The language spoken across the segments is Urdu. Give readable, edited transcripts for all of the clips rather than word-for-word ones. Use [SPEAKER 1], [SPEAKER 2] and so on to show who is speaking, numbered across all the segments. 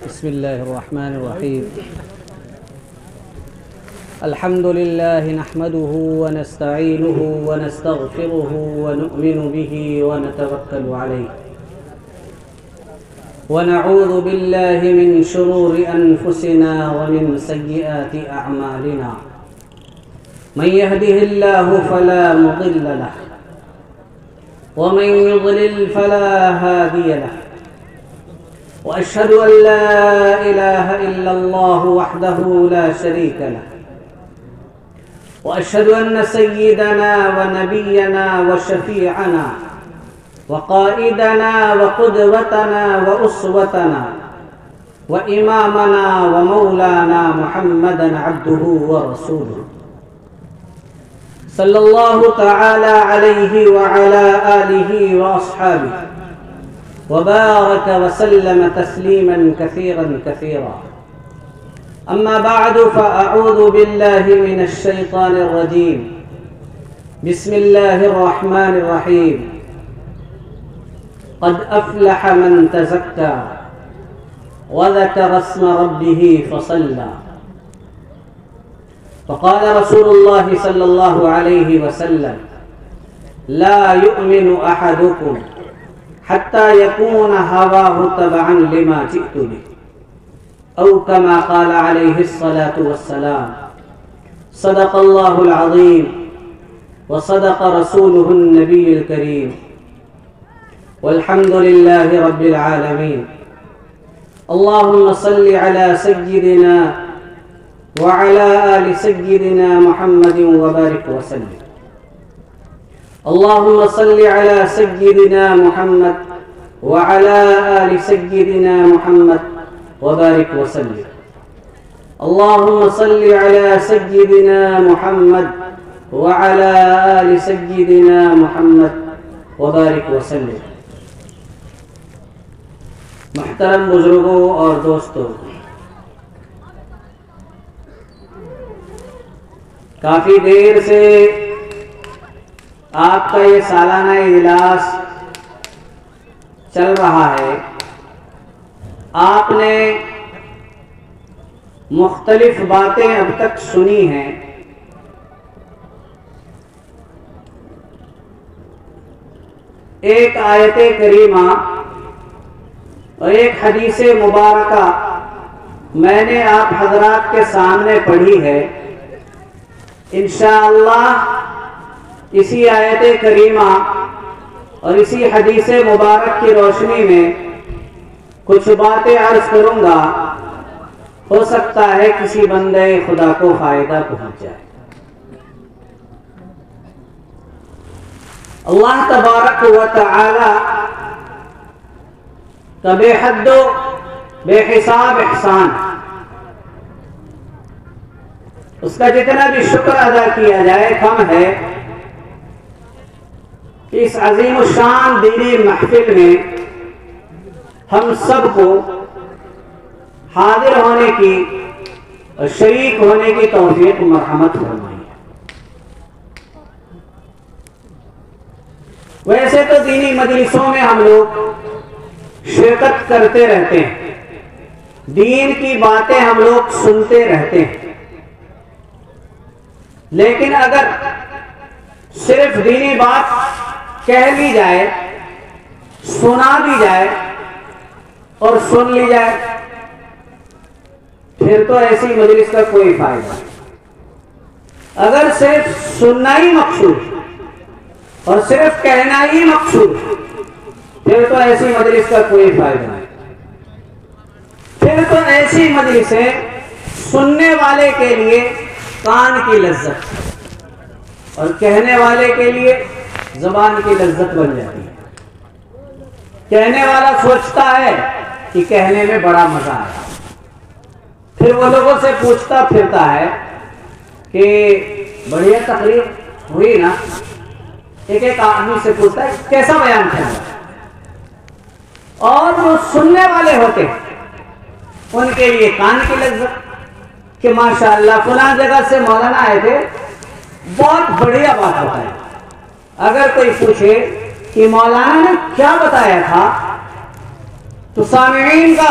[SPEAKER 1] بسم الله الرحمن الرحيم. الحمد لله نحمده ونستعينه ونستغفره ونؤمن به ونتوكل عليه ونعوذ بالله من شرور أنفسنا ومن سيئات أعمالنا. من يهده الله فلا مضل له ومن يضلل فلا هادي له. وأشهد أن لا إله إلا الله وحده لا شريك له. وأشهد أن سيدنا ونبينا وشفيعنا وقائدنا وقدوتنا وأسوتنا وإمامنا ومولانا محمدا عبده ورسوله صلى الله تعالى عليه وعلى آله وأصحابه وبارك وسلم تسليما كثيرا كثيرا. أما بعد فأعوذ بالله من الشيطان الرجيم. بسم الله الرحمن الرحيم. قد أفلح من تزكى وذكر اسم ربه فصلى. فقال رسول الله صلى الله عليه وسلم: لا يؤمن أحدكم حتى يكون هواه تبعا لما جئت به، أو كما قال عليه الصلاة والسلام. صدق الله العظيم وصدق رسوله النبي الكريم، والحمد لله رب العالمين. اللهم صل على سيدنا وعلى آل سيدنا محمد وبارك وسلم. اللهم صل على سيدنا محمد وعلى آل سيدنا محمد وبارك وسلم. اللهم صل على سيدنا محمد وعلى آل سيدنا محمد وبارك وسلم. محترم بزرگوں اور دوستوں، کافی دیر سے آپ کا یہ سالانہ اجلاس چل رہا ہے. آپ نے مختلف باتیں اب تک سنی ہیں. ایک آیت کریمہ اور ایک حدیث مبارکہ میں نے آپ حضرات کے سامنے پڑھی ہے. انشاءاللہ اسی آیت کریمہ اور اسی حدیث مبارک کی روشنی میں کچھ باتیں عرض کروں گا. ہو سکتا ہے کسی بندے خدا کو فائدہ پہنچ جائے. اللہ تبارک و تعالی کا بے حد و بے حساب احسان، اس کا جتنا بھی شکر ادا کیا جائے کم ہے. اس عظیم الشان دینی محفل میں ہم سب کو حاضر ہونے کی اور شریک ہونے کی توفیق مرحمت فرمائی. ویسے تو دینی مجلسوں میں ہم لوگ شرکت کرتے رہتے ہیں، دین کی باتیں ہم لوگ سنتے رہتے ہیں، لیکن اگر صرف دینی بات کہہ لی جائے، سنا دی جائے اور سن لی جائے، پھر تو ایسی مجلس کا کوئی فائدہ نہیں. اگر صرف سننا ہی مقصود اور صرف کہنا ہی مقصود، پھر تو ایسی مجلس کا کوئی فائدہ نہیں. پھر تو ایسی مجلسیں سننے والے کے لیے کان کی لذت اور کہنے والے کے لیے زبان کی لذت بن جاتی ہے. کہنے والا سوچتا ہے کہ کہنے میں بڑا مزہ آیا، پھر وہ لوگوں سے پوچھتا پھرتا ہے کہ بڑھیا تقریر ہوئی نا. ایک آدمی سے پوچھتا ہے کیسا بیان کیا. اور جو سننے والے ہوتے ہیں ان کے لیے کان کی لذت کہ ماشاءاللہ فلاں جگہ سے مولانا آئے تھے، بہت بڑھیا بات بتائی. اگر کوئی پوچھے کہ مولانا نے کیا بتایا تھا تو سامعین کا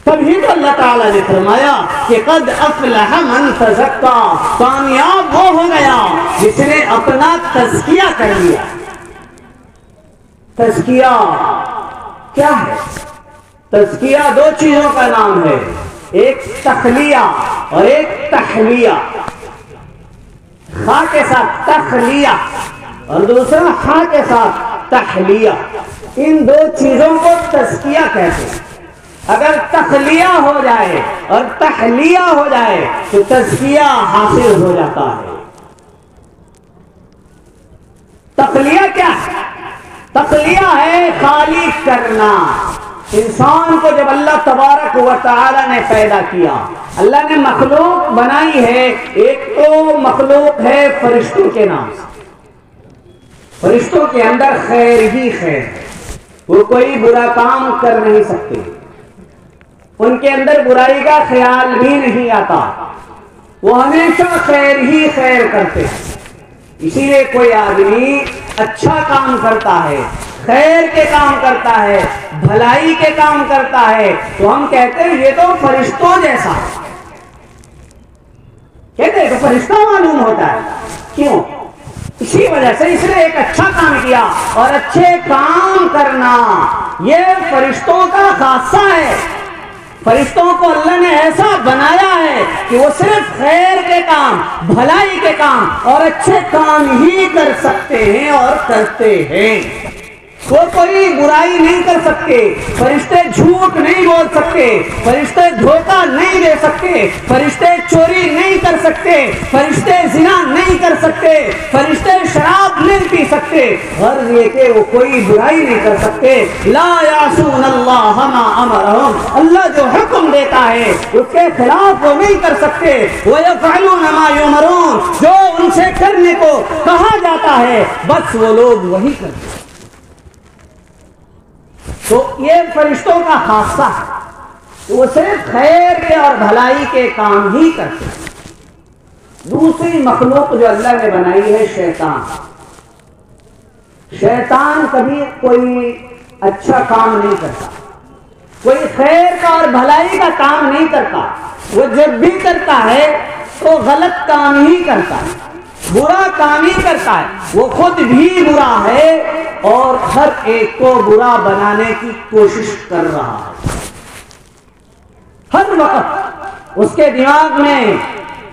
[SPEAKER 1] تبھی تو اللہ تعالیٰ نے فرمایا کہ قد افلح من تزکا، کامیاب وہ ہو گیا جس نے اپنا تزکیہ کر لیا۔ تزکیہ کیا ہے؟ تزکیہ دو چیزوں کا نام ہے، ایک تخلیہ اور ایک تحلیہ۔ خا کے ساتھ تخلیہ اور دوسرا خا کے ساتھ تحلیہ، ان دو چیزوں کو تزکیہ کہتے ہیں۔ اگر تخلیہ ہو جائے اور تحلیہ ہو جائے تو تزکیہ حاصل ہو جاتا ہے۔ تخلیہ کیا ہے؟ تخلیہ ہے خالی کرنا۔ انسان کو جب اللہ تبارک و تعالی نے پیدا کیا، اللہ نے مخلوق بنائی ہے، ایک تو مخلوق ہے فرشتوں کے نام سے۔ فرشتوں کے اندر خیر ہی خیر، وہ کوئی برا کام کر نہیں سکتے، ان کے اندر برائی کا خیال بھی نہیں آتا، وہ ہمیشہ خیر ہی خیر کرتے ہیں۔ اسی لیے کوئی آدمی اچھا کام کرتا ہے، خیر کے کام کرتا ہے، بھلائی کے کام کرتا ہے، تو ہم کہتے ہیں یہ تو فرشتوں جیسا، کہتے ہیں تو فرشتہ معلوم ہوتا ہے۔ کیوں؟ اسی وجہ سے اس نے ایک اچھا کام کیا، اور اچھے کام کرنا یہ فرشتوں کا خاصہ ہے۔ فرشتوں کو اللہ نے ایسا بنایا ہے کہ وہ صرف خیر کے کام، بھلائی کے کام اور اچھے کام ہی کر سکتے ہیں اور کرتے ہیں۔ وہ کوئی برائی نہیں کر سکتے، فرشتے جھوٹ نہیں بول سکتے، فرشتے دھوکہ نہیں دے سکتے، فرشتے چوری نہیں کر سکتے، فرشتے زنا نہیں کر سکتے، فرشتے شراب نہیں پی سکتے، غرض یہ کہ وہ کوئی برائی نہیں کر سکتے۔ لا یعصون اللہ ما امرہم، اللہ جو حکم دیتا ہے اس کے خلاف وہ نہیں کر سکتے۔ وَيَفْعَلُونَ مَا يُؤْمَرُونَ، جو ان سے کرنے کو کہا جاتا ہے بس وہ لوگ وہی کرتے ہیں۔ تو یہ فرشتوں کا خاصہ ہے، وہ صرف خیر کے اور بھلائی کے کام ہی کرتے ہیں۔ دوسری مخلوق جو اللہ نے بنائی ہے شیطان۔ شیطان کبھی کوئی اچھا کام نہیں کرتا، کوئی خیر کا اور بھلائی کا کام نہیں کرتا، وہ جب بھی کرتا ہے تو غلط کام ہی کرتا ہے، برا کام ہی کرتا ہے، وہ خود بھی برا ہے اور ہر ایک کو برا بنانے کی کوشش کر رہا ہے۔ ہر وقت اس کے دماغ میں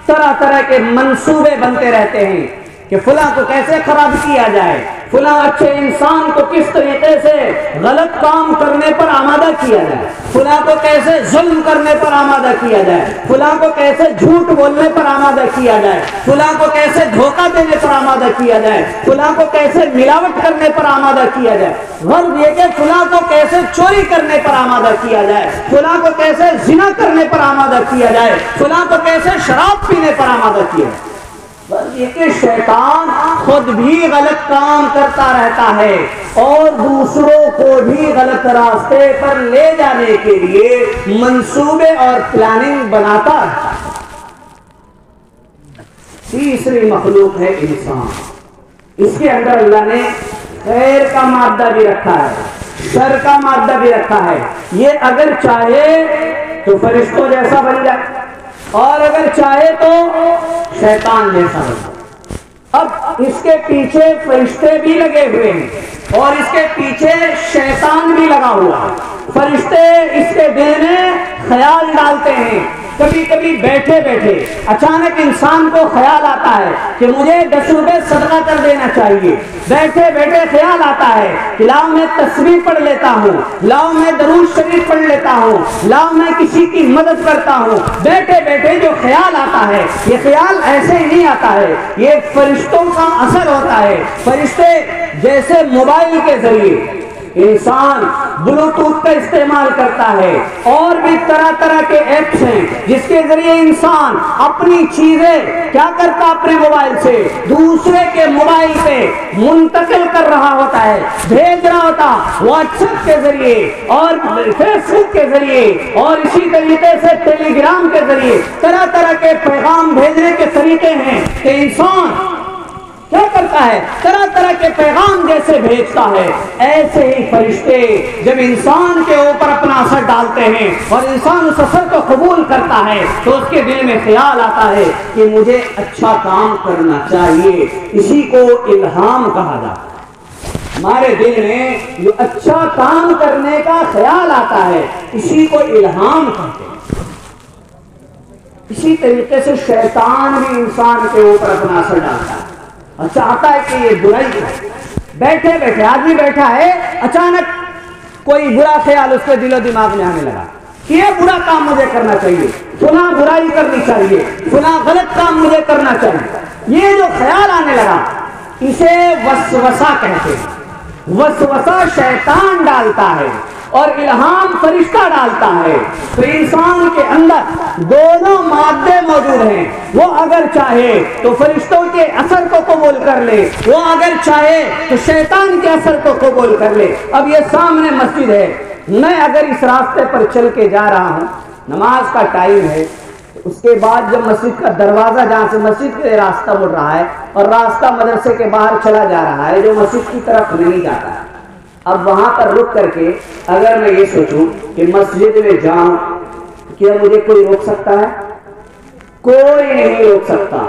[SPEAKER 1] طرح طرح کے منصوبے بنتے رہتے ہیں کہ فلاں کو کیسے خراب کیا جائے، فلاں اچھے انسان کو کس طریقے سے غلط کام کرنے پر آمادہ کیا جائے، فلاں کو کیسے ظلم کرنے پر آمادہ کیا جائے، فلاں کو کیسے جھوٹ بولنے پر آمادہ کیا جائے، فلاں کو کیسے دھوکہ دینے پر آمادہ کیا جائے، فلاں کو کیسے ملاوٹ کرنے پر آمادہ کیا جائے، غرض یہ کہ فلاں کو کیسے چوری کرنے پر آمادہ کیا جائے، فلاں کو کیسے زنا کرنے پر آمادہ کیا جائے، فلاں کو کیسے شراب پینے پر آمادہ کیا جائے۔ یہ کہ شیطان خود بھی غلط کام کرتا رہتا ہے اور دوسروں کو بھی غلط راستے پر لے جانے کے لیے منصوبے اور پلاننگ بناتا رہتا ہے۔ تیسری مخلوق ہے انسان۔ اس کے اندر اللہ نے خیر کا مادہ بھی رکھا ہے، شر کا مادہ بھی رکھا ہے۔ یہ اگر چاہے تو فرشتوں جیسا بن جائے اور اگر چاہے تو شیطان جیسا بن۔ اب اس کے پیچھے فرشتے بھی لگے ہوئے ہیں اور اس کے پیچھے شیطان بھی لگا ہوا ہے۔ فرشتے اس کے دل میں خیال ڈالتے ہیں، کبھی کبھی بیٹھے بیٹھے اچانک انسان کو خیال آتا ہے کہ مجھے 10 روپے صدقہ کر دینا چاہیے، بیٹھے بیٹھے خیال آتا ہے کہ لاؤ میں تسبیح پڑھ لیتا ہوں، لاؤ میں درود شریف پڑھ لیتا ہوں، لاؤ میں کسی کی مدد کرتا ہوں۔ بیٹھے بیٹھے جو خیال آتا ہے یہ خیال ایسے ہی نہیں آتا ہے، یہ فرشتوں کا اثر ہوتا ہے۔ فرشتے جیسے موبائل کے ذریعے انسان بلوٹوتھ کا استعمال کرتا ہے اور بھی طرح طرح کے ایپس ہیں جس کے ذریعے انسان اپنی چیزیں کیا کرتا اپنے موبائل سے دوسرے کے موبائل پہ منتقل کر رہا ہوتا ہے، بھیج رہا ہوتا واٹس ایپ کے ذریعے اور فیس بک کے ذریعے اور اسی طریقے سے ٹیلی گرام کے ذریعے طرح طرح کے پیغام بھیجنے کے طریقے ہیں کہ انسان کیا کرتا ہے؟ طرح طرح کے پیغام جیسے بھیجتا ہے، ایسے ہی فرشتے جب انسان کے اوپر اپنا اثر ڈالتے ہیں اور انسان اس اثر کو قبول کرتا ہے تو اس کے دل میں خیال آتا ہے کہ مجھے اچھا کام کرنا چاہیے. اسی کو الہام کہا جاتا ہے. ہمارے دل میں جو اچھا کام کرنے کا خیال آتا ہے اسی کو الہام کہتے ہیں. اسی طریقے سے شیطان بھی انسان کے اوپر اپنا اثر ڈالتا ہے اور چاہتا ہے کہ یہ برائی کرے. بیٹھے بیٹھے آدمی بیٹھا ہے، اچانک کوئی برا خیال اس کے دل و دماغ میں آنے لگا کہ یہ برا کام مجھے کرنا چاہیے، فلاں برائی کرنی چاہیے، فلاں غلط کام مجھے کرنا چاہیے. یہ جو خیال آنے لگا اسے وسوسہ کہتے ہیں. وسوسہ شیطان ڈالتا ہے اور الہام فرشتہ ڈالتا ہے. تو انسان کے اندر دونوں مادے موجود ہیں. وہ اگر چاہے تو فرشتوں کے اثر کو قبول کر لے، وہ اگر چاہے تو شیطان کے اثر کو قبول کر لے. اب یہ سامنے مسجد ہے، میں اگر اس راستے پر چل کے جا رہا ہوں، نماز کا ٹائم ہے، اس کے بعد جب مسجد کا دروازہ جہاں سے مسجد کے راستہ مڑ رہا ہے اور راستہ مدرسے کے باہر چلا جا رہا ہے جو مسجد کی طرف نہیں جاتا ہے، اب وہاں پر رک کر کے اگر میں یہ سوچوں کہ مسجد میں جاؤں، کیا مجھے کوئی روک سکتا ہے؟ کوئی نہیں روک سکتا.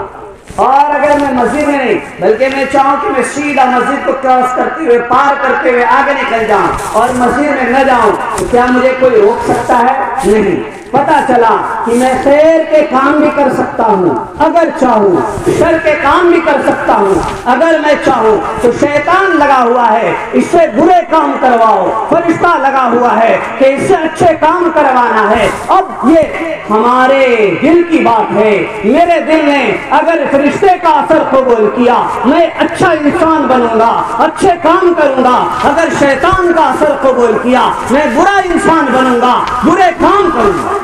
[SPEAKER 1] اور اگر میں مسجد میں نہیں بلکہ میں چاہوں کہ میں سیدھا مسجد کو کراس کرتے ہوئے پار کرتے ہوئے آگے نکل جاؤں اور مسجد میں نہ جاؤں تو کیا مجھے کوئی روک سکتا ہے؟ نہیں. پتا چلا کہ میں خیر کے کام بھی کر سکتا ہوں اگر چاہوں، شر کے کام بھی کر سکتا ہوں اگر میں چاہوں. تو شیطان لگا ہوا ہے اس سے برے کام کرواؤ، فرشتہ لگا ہوا ہے کہ اس سے اچھے کام کروانا ہے. اب یہ ہمارے دل کی بات ہے. میرے دل نے اگر فرشتے کا اثر قبول کیا میں اچھا انسان بنوں گا، اچھے کام کروں گا. اگر شیطان کا اثر قبول کیا میں برا انسان بنوں گا، برے کام کروں گا.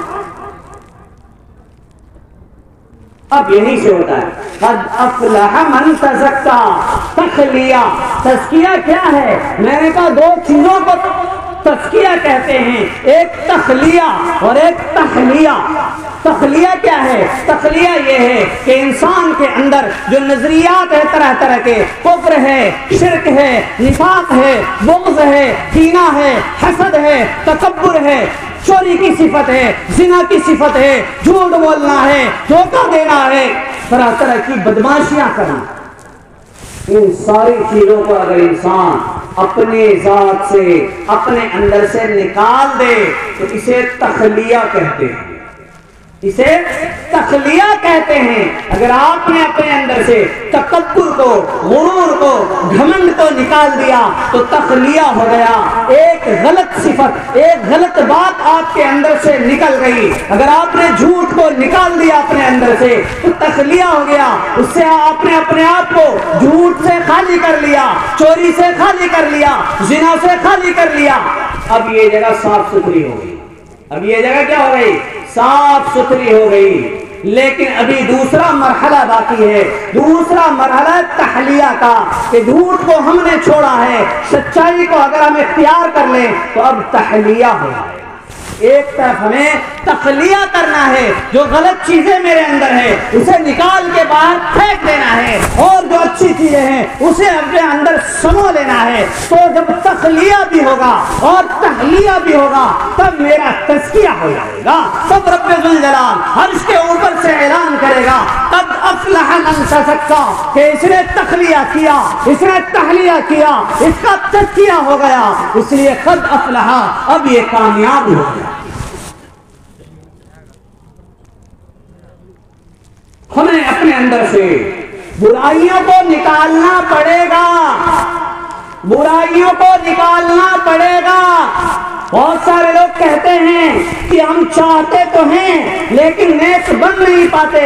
[SPEAKER 1] اب یہی سے ہوتا ہے قد افلح من تزکا. تخلیہ، تزکیہ کیا ہے؟ میں نے کہا دو چیزوں کو تزکیہ کہتے ہیں، ایک تخلیہ اور ایک تخلیہ. تخلیہ کیا ہے؟ تخلیہ یہ ہے کہ انسان کے اندر جو نظریات ہے طرح طرح کے، کفر ہے، شرک ہے، نفاق ہے، بغض ہے، کینہ ہے، حسد ہے، تکبر ہے، چوری کی صفت ہے، زنا کی صفت ہے، جھوٹ بولنا ہے، دھوکہ دینا ہے، طرح طرح کی بدماشیاں کرنا. ان ساری چیزوں کو اگر انسان اپنے ذات سے، اپنے اندر سے نکال دے تو اسے تخلیہ کہتے ہیں. اسے تخلیہ کہتے ہیں. اگر آپ نے اپنے اندر سے تکبر کو، غرور کو، گھمنڈ کو نکال دیا تو تخلیہ ہو گیا. ایک غلط صفت، ایک غلط بات آپ کے اندر سے نکل گئی. اگر آپ نے جھوٹ کو نکال دیا اپنے اندر سے تو تخلیہ ہو گیا. اس سے آپ نے اپنے آپ کو جھوٹ سے خالی کر لیا، چوری سے خالی کر لیا، زنا سے خالی کر لیا. اب یہ جگہ صاف ستھری ہو گئی. اب یہ جگہ کیا ہو گئی؟ صاف ستھری ہو گئی. لیکن ابھی دوسرا مرحلہ باقی ہے. دوسرا مرحلہ تحلیہ کا کہ جھوٹ کو ہم نے چھوڑا ہے، سچائی کو اگر ہم اختیار کر لیں تو اب تحلیہ ہو. ایک طرف ہمیں تخلیہ کرنا ہے، جو غلط چیزیں میرے اندر ہیں اسے نکال کے باہر پھینک دینا ہے، اور جو اچھی چیزیں ہیں اسے اپنے اندر سمو لینا ہے. تو جب تخلیہ بھی ہوگا اور تحلیہ بھی ہوگا تب میرا تزکیہ ہو جائے گا. تب رب ذوالجلال عرش کے اوپر سے اعلان کرے گا قد افلح من تزکا، کہ اس نے تخلیہ کیا، اس نے تحلیہ کیا، اس کا تزکیہ ہو گیا، اس لیے قد افلح، اب یہ کامیاب ہو گیا. ہمیں اپنے اندر سے برائیوں کو نکالنا پڑے گا، برائیوں کو نکالنا پڑے گا. بہت سارے لوگ کہتے ہیں کہ ہم چاہتے تو ہیں لیکن نیک بن نہیں پاتے.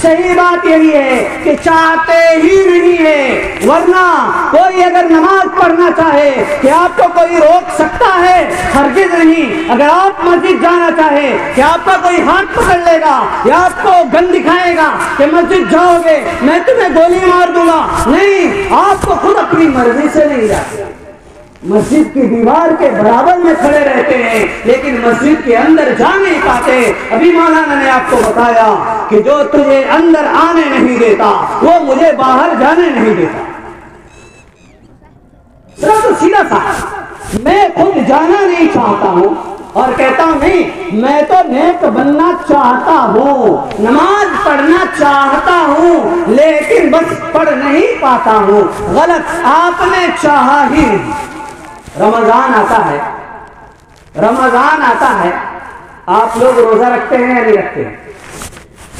[SPEAKER 1] صحیح بات یہی ہے کہ چاہتے ہی نہیں ہے. ورنہ کوئی اگر نماز پڑھنا چاہے کہ آپ کو کوئی روک سکتا ہے؟ ہرگز نہیں. اگر آپ مسجد جانا چاہے کہ آپ کا کوئی ہاتھ پکڑ لے گا یا آپ کو گن دکھائے گا کہ مسجد جاؤ گے میں تمہیں گولی مار دوں گا؟ نہیں، آپ کو خود اپنی مرضی سے نہیں جاتے. مسجد کی دیوار کے برابر میں کھڑے رہتے ہیں لیکن مسجد کے اندر جا نہیں پاتے. ابھی مولانا نے آپ کو بتایا کہ جو تجھے اندر آنے نہیں دیتا وہ مجھے باہر جانے نہیں دیتا. ذرا تو سیدھا سا، میں خود جانا نہیں چاہتا ہوں اور کہتا ہوں نہیں میں تو نیک بننا چاہتا ہوں، نماز پڑھنا چاہتا ہوں، لیکن بس پڑھ نہیں پاتا ہوں. غلط، آپ نے چاہا ہی نہیں. رمضان آتا ہے، رمضان آتا ہے، آپ لوگ روزہ رکھتے ہیں یا نہیں رکھتے ہیں؟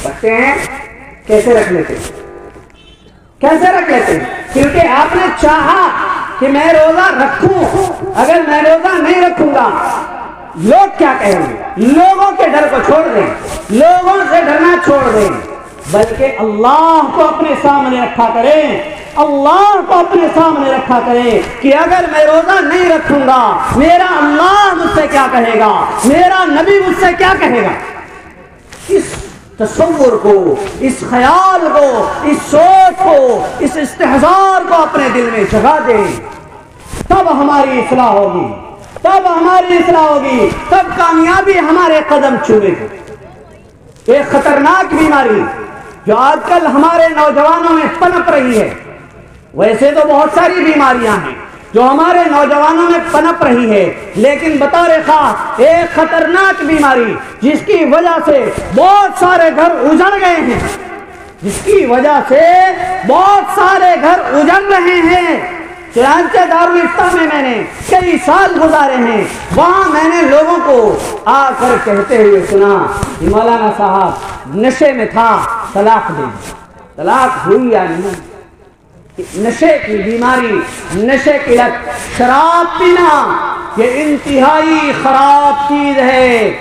[SPEAKER 1] رکھتے ہیں. کیسے رکھ لیتے ہیں؟ کیسے رکھ لیتے ہیں؟ کیونکہ آپ نے چاہا کہ میں روزہ رکھوں. اگر میں روزہ نہیں رکھوں گا لوگ کیا کہیں گے؟ لوگوں کے ڈر کو چھوڑ دیں، لوگوں سے ڈرنا چھوڑ دیں، بلکہ اللہ کو اپنے سامنے رکھا کریں. اللہ کو اپنے سامنے رکھا کریں کہ اگر میں روزہ نہیں رکھوں گا میرا اللہ مجھ سے کیا کہے گا، میرا نبی مجھ سے کیا کہے گا. اس تصور کو، اس خیال کو، اس سوچ کو، اس استحضار کو اپنے دل میں جگا دیں. تب ہماری اصلاح ہوگی، تب ہماری اصلاح ہوگی، تب کامیابی ہمارے قدم چومے گی. ایک خطرناک بیماری جو آج کل ہمارے نوجوانوں میں پنپ رہی ہے، ویسے تو بہت ساری بیماریاں ہیں جو ہمارے نوجوانوں میں پنپ رہی ہے، لیکن بطور خاص ایک خطرناک بیماری جس کی وجہ سے بہت سارے گھر اجڑ گئے ہیں، جس کی وجہ سے بہت سارے گھر اجڑ رہے ہیں. چنانچہ دارالفتہ میں نے کئی سال گزارے ہیں، وہاں میں نے لوگوں کو آ کر کہتے ہوئے سنا کہ مولانا صاحب نشے میں تھا، طلاق دے دی. طلاق ہوئی یا نہیں؟ نشے کی بیماری، نشے کی لت، شراب پینا یہ انتہائی خراب چیز ہے،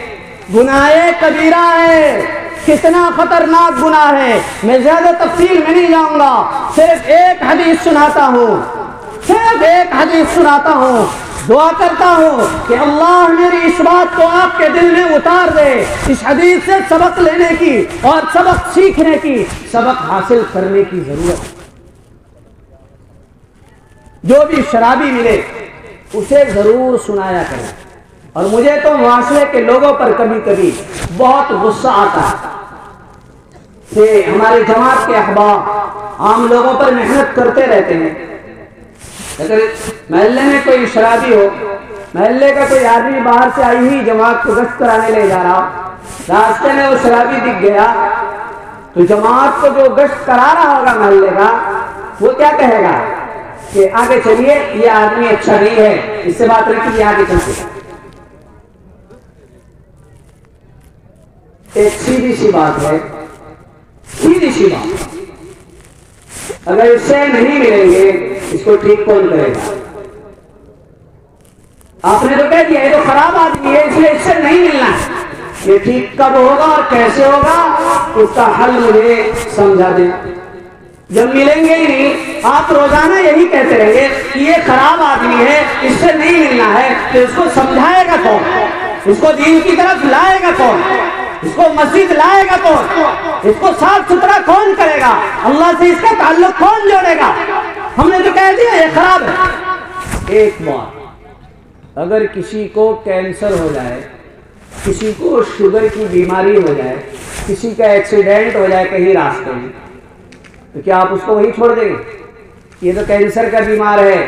[SPEAKER 1] گناہ کبیرہ ہے. کتنا خطرناک گناہ ہے. میں زیادہ تفصیل میں نہیں جاؤں گا، صرف ایک حدیث سناتا ہوں، صرف ایک حدیث سناتا ہوں. دعا کرتا ہوں کہ اللہ میری اس بات کو آپ کے دل میں اتار دے. اس حدیث سے سبق لینے کی اور سبق سیکھنے کی، سبق حاصل کرنے کی ضرورت ہے. جو بھی شرابی ملے اسے ضرور سنایا کرے. اور مجھے تو معاشرے کے لوگوں پر کبھی کبھی بہت غصہ آتا ہے کہ ہماری جماعت کے احباب عام لوگوں پر محنت کرتے رہتے ہیں، اگر محلے میں کوئی شرابی ہو، محلے کا کوئی آدمی باہر سے آئی ہوئی جماعت کو گشت کرانے لے جا رہا، راستے میں وہ شرابی دکھ گیا تو جماعت کو جو گشت کرا رہا ہوگا محلے کا وہ کیا کہے گا کہ آگے چلیے، یہ آدمی اچھا نہیں ہے، اس سے بات رکھیے، آگے چلتے. ایک سیدھی سی بات ہے، سیدھی سی بات، اگر اس سے نہیں ملیں گے اس کو ٹھیک کون کرے گا؟ آپ نے تو کہہ دیا یہ تو خراب آدمی ہے اس لیے اس سے نہیں ملنا ہے. یہ ٹھیک کب ہوگا اور کیسے ہوگا اس کا حل مجھے سمجھا دیں. جب ملیں گے ہی نہیں، آپ روزانہ یہی کہتے رہیں گے کہ یہ خراب آدمی ہے اس سے نہیں ملنا ہے، تو اس کو سمجھائے گا کون؟ اس کو دین کی طرف لائے گا کون؟ اس کو مسجد لائے گا کون؟ اس کو صاف ستھرا کون کرے گا؟ اللہ سے اس کا تعلق کون جوڑے گا؟ ہم نے تو کہہ دیا یہ خراب ہے. ایک بات، اگر کسی کو کینسر ہو جائے، کسی کو شوگر کی بیماری ہو جائے، کسی کا ایکسیڈنٹ ہو جائے کہیں راستے میں، تو کیا آپ اس کو وہی چھوڑ دیں گے؟ یہ تو کینسر کا بیمار ہے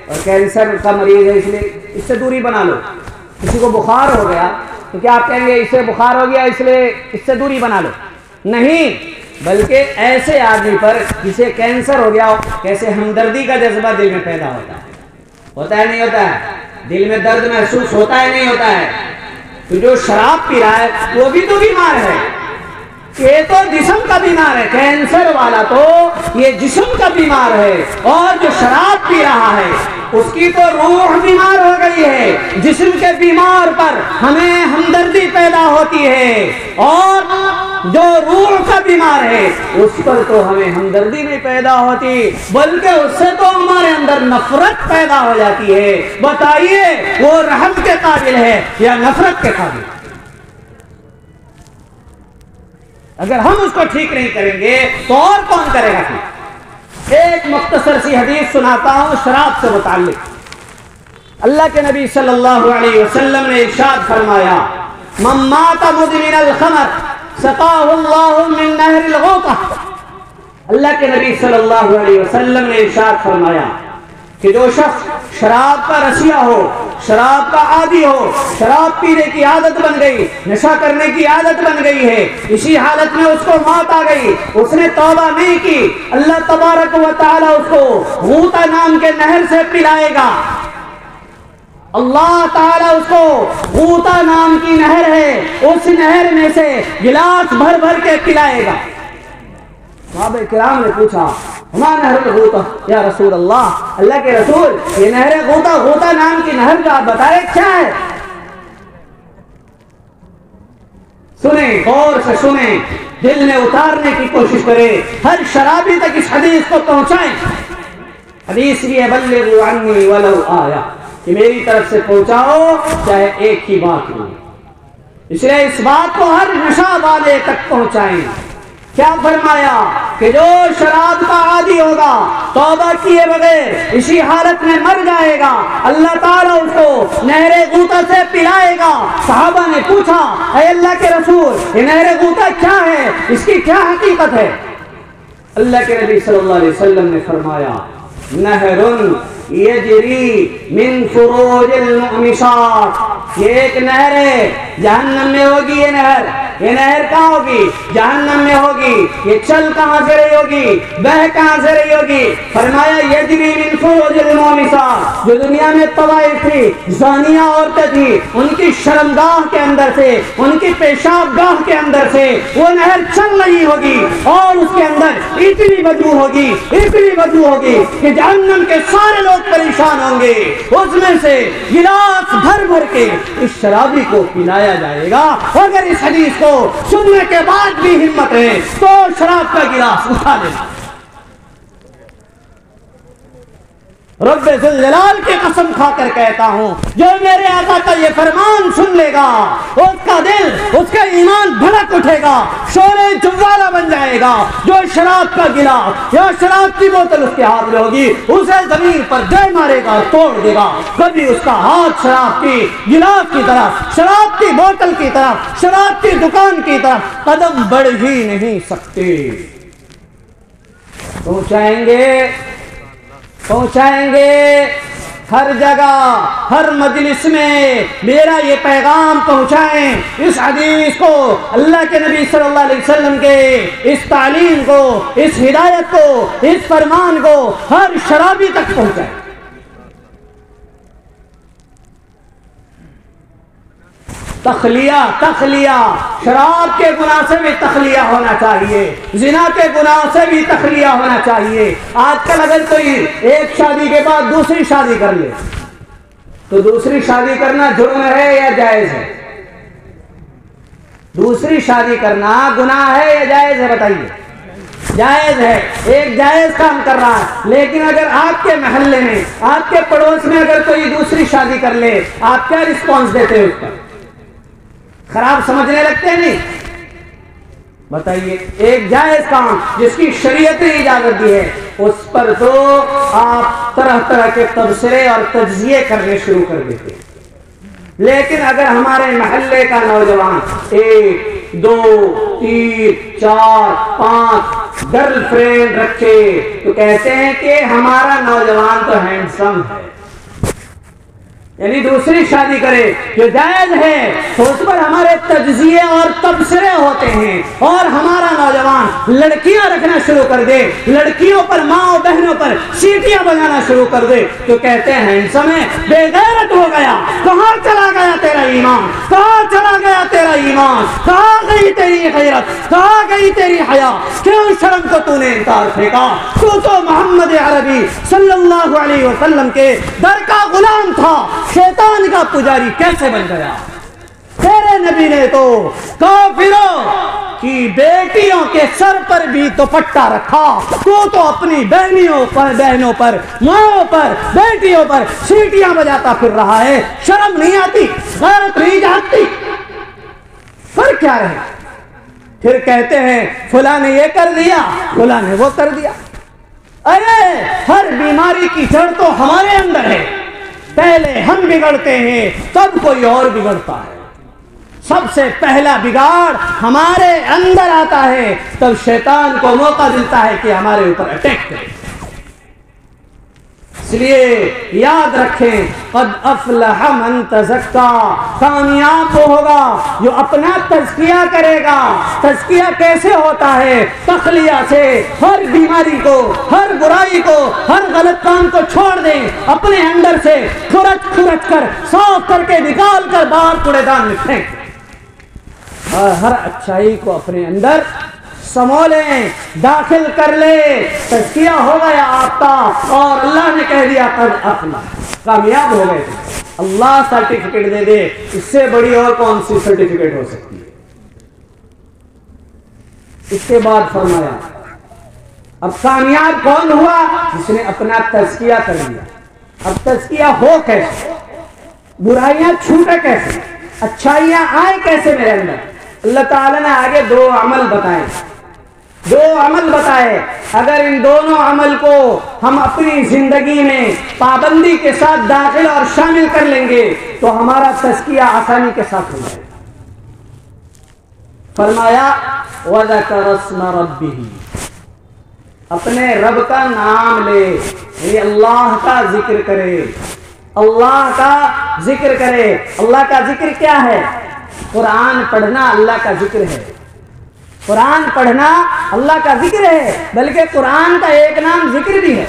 [SPEAKER 1] اور کینسر کا مریض ہے اس لیے اس سے دوری بنا لو. کسی کو بخار ہو گیا تو کیا آپ کہیں گے اس سے بخار ہو گیا اس لیے اس سے دوری بنا لو؟ نہیں، بلکہ ایسے آدمی پر جسے کینسر ہو گیا ہو، کیسے ہمدردی کا جذبہ دل میں پیدا ہوتا ہے نہیں ہوتا ہے؟ دل میں درد محسوس ہوتا ہے نہیں ہوتا ہے؟ تو جو شراب پی رہا ہے وہ بھی تو بیمار ہے. یہ تو جسم کا بیمار ہے، کینسر والا تو یہ جسم کا بیمار ہے، اور جو شراب پی رہا ہے اس کی تو روح بیمار ہو گئی ہے. جسم کے بیمار پر ہمیں ہمدردی پیدا ہوتی ہے، اور جو روح کا بیمار ہے اس پر تو ہمیں ہمدردی نہیں پیدا ہوتی، بلکہ اس سے تو ہمارے اندر نفرت پیدا ہو جاتی ہے. بتائیے وہ رحم کے قابل ہے یا نفرت کے قابل؟ اگر ہم اس کو ٹھیک نہیں کریں گے تو اور کون کرے گا ٹھیک؟ ایک مختصر سی حدیث سناتا ہوں شراب سے متعلق. اللہ کے نبی صلی اللہ علیہ وسلم نے ارشاد فرمایا: من مات مدمن الخمر سقاه الله من نہر الغوطہ. اللہ کے نبی صلی اللہ علیہ وسلم نے ارشاد فرمایا کہ جو شخص شراب کا رسیا ہو, شراب کا عادی ہو, شراب پینے کی عادت بن گئی, نشہ کرنے کی عادت بن گئی ہے, اسی حالت میں اس کو موت آ گئی, اس نے توبہ نہیں کی, اللہ تبارک و تعالی اس کو غوطہ نام کے نہر سے پلائے گا. اللہ تعالیٰ اس کو غوطہ نام کی نہر ہے, اس نہر میں سے گلاس بھر بھر کے پلائے گا. صحابہ کرام نے پوچھا ہما نہر غوطہ یا رسول اللہ, اللہ کے رسول یہ نہر غوطہ, غوطہ نام کی نہر کا آپ بتائیں کیا ہے؟ سنیں, غور سے سنیں, دل میں اتارنے کی کوشش کریں, ہر شرابی تک اس حدیث کو پہنچائیں. حدیث یہ بلغوا عنی ولو آیا, کہ میری طرف سے پہنچاؤ چاہے ایک ہی بات ہو. اس لیے اس بات کو ہر نشہ والے تک پہنچائیں. کیا فرمایا کہ جو شراب کا عادی ہوگا, توبہ کیے بغیر اسی حالت میں مر جائے گا, اللہ تعالیٰ اس کو نہر غوطہ سے پلائے گا. صحابہ نے پوچھا اے اللہ کے رسول یہ نہر غوطہ کیا ہے, اس کی کیا حقیقت ہے؟ اللہ کے نبی صلی اللہ علیہ وسلم نے فرمایا نہر یجری من فروج المؤمسات, یہ ایک نہر ہے, جہنم میں ہوگی یہ نہر. یہ نہر کہاں ہوگی؟ جہنم میں ہوگی. یہ چل کہاں سے رہی ہوگی, بہ کہاں سے رہی ہوگی؟ فرمایا یجری من فروج المؤمسات, جو دنیا میں طوائف تھی, زانیہ عورتیں تھی, ان کی شرمگاہ کے اندر سے, ان کی پیشاب گاہ کے اندر سے وہ نہر چل رہی ہوگی, اور اس کے اندر اتنی بدبو ہوگی, اتنی بدبو ہوگی کہ جہنم کے سارے لوگ پریشان ہوں گے. اس میں سے گلاس بھر بھر کے اس شرابی کو پلایا جائے گا. اگر اس حدیث کو سننے کے بعد بھی ہمت ہے تو شراب کا گلاس اٹھا لینا. رب ذوالجلال کی قسم کھا کر کہتا ہوں, جو میرے آقا کا یہ فرمان سن لے گا اس کا دل, اس کا ایمان بھڑک اٹھے گا, شورے جوالا بن جائے گا. جو شراب کا گلاس یا شراب کی بوتل اس کے ہاتھ میں ہوگی, اسے زمین پر دے مارے گا, توڑ دے گا. کبھی اس کا ہاتھ شراب کی گلاس کی طرف, شراب کی بوتل کی طرف, شراب کی دکان کی طرف قدم بڑھ ہی نہیں سکتے. پہنچائیں گے ہر جگہ, ہر مجلس میں میرا یہ پیغام پہنچائیں. اس حدیث کو, اللہ کے نبی صلی اللہ علیہ وسلم کے اس تعلیم کو, اس ہدایت کو, اس فرمان کو ہر شرابی تک پہنچائیں. تخلیہ, شراب کے گناہ سے بھی تخلیہ ہونا چاہیے, زنا کے گناہ سے بھی تخلیہ ہونا چاہیے. آج کل اگر کوئی ایک شادی کے بعد دوسری شادی کر لے تو دوسری شادی کرنا جرم ہے یا جائز ہے؟ دوسری شادی کرنا گناہ ہے یا جائز ہے؟ بتائیے. جائز ہے, ایک جائز کام کر رہا ہے. لیکن اگر آپ کے محلے میں, آپ کے پڑوس میں اگر کوئی دوسری شادی کر لے, آپ کیا رسپانس دیتے ہیں اس پر؟ خراب سمجھنے لگتے ہیں نہیں؟ بتائیے. ایک جائز کام جس کی شریعت نے اجازت دی ہے, اس پر تو آپ طرح طرح کے تبصرے اور تجزیے کرنے شروع کر دیتے ہیں. لیکن اگر ہمارے محلے کا نوجوان 1 2 3 4 5 گرل فرینڈ رکھے تو کہتے ہیں کہ ہمارا نوجوان تو ہینڈسم ہے. یعنی دوسری شادی کرے جو جائز ہے تو اس پر ہمارے تجزیے اور تبصرے ہوتے ہیں, اور ہمارا نوجوان لڑکیاں رکھنا شروع کر دے, لڑکیوں پر, ماں بہنوں پر سیٹیاں بجانا شروع کر دے تو کہتے ہیں ہینڈسم ہے. بے غیرت ہو گیا. کہاں چلا گیا تیرا ایمان, کہاں چلا گیا تیرا ایمان, کہاں گئی تیری غیرت, کہاں گئی تیری حیا؟ کیوں شرم کو تو نے انکار پھینکا؟ تو محمد عربی صلی اللہ علیہ وسلم کے در کا غلام تھا, شیطان کا پجاری کیسے بن گیا؟ تیرے نبی نے تو کافروں کی بیٹیوں کے سر پر بھی دوپٹہ رکھا, تو اپنی بہنوں پر, ماں پر, بیٹیوں پر سیٹیاں بجاتا پھر رہا ہے. شرم نہیں آتی, غیرت نہیں جاتی؟ فرق کیا رہے؟ پھر کہتے ہیں فلاں نے یہ کر دیا, فلاں نے وہ کر دیا. ارے ہر بیماری کی جڑ تو ہمارے اندر ہے. پہلے ہم بگڑتے ہیں تب کوئی اور بگڑتا ہے. سب سے پہلا بگاڑ ہمارے اندر آتا ہے، تب شیطان کو موقع ملتا ہے کہ ہمارے اوپر اٹیک کرے۔ اس لیے یاد رکھیں، قد افلح من تزکا، کامیاب وہ ہوگا جو اپنا تزکیہ کرے گا۔ تزکیہ کیسے ہوتا ہے؟ تخلیہ سے، ہر بیماری کو، ہر برائی کو، ہر غلط کام کو چھوڑ دیں، اپنے اندر سے کھرچ کر صاف کر کے نکال کر باہر کوڑے دان میں پھینک، اور ہر اچھائی کو اپنے اندر سمولیں، داخل کر لے، تزکیہ ہو گیا آپ کا، اور اللہ نے کہہ دیا قد افلح، کامیاب ہو گئے تھے۔ اللہ سرٹیفکیٹ دے دے، اس سے بڑی اور کون سی سرٹیفکیٹ ہو سکتی ہے؟ اس کے بعد فرمایا اب کامیاب کون ہوا؟ جس نے اپنا تزکیہ کر لیا۔ اب تزکیہ ہو کیسے؟ برائیاں چھوٹے کیسے؟ اچھائیاں آئے کیسے میرے اندر؟ اللہ تعالیٰ نے آگے دو عمل بتائے، دو عمل بتائے، اگر ان دونوں عمل کو ہم اپنی زندگی میں پابندی کے ساتھ داخل اور شامل کر لیں گے تو ہمارا تزکیہ آسانی کے ساتھ ہو جائے گا۔ فرمایا وَذَكَرَ اسْمَ رَبِّهِ، اپنے رب کا نام لے، یعنی اللہ کا ذکر کرے، اللہ کا ذکر کرے۔ اللہ کا ذکر کیا ہے؟ قرآن پڑھنا اللہ کا ذکر ہے، قرآن پڑھنا اللہ کا ذکر ہے، بلکہ قرآن کا ایک نام ذکر بھی ہے۔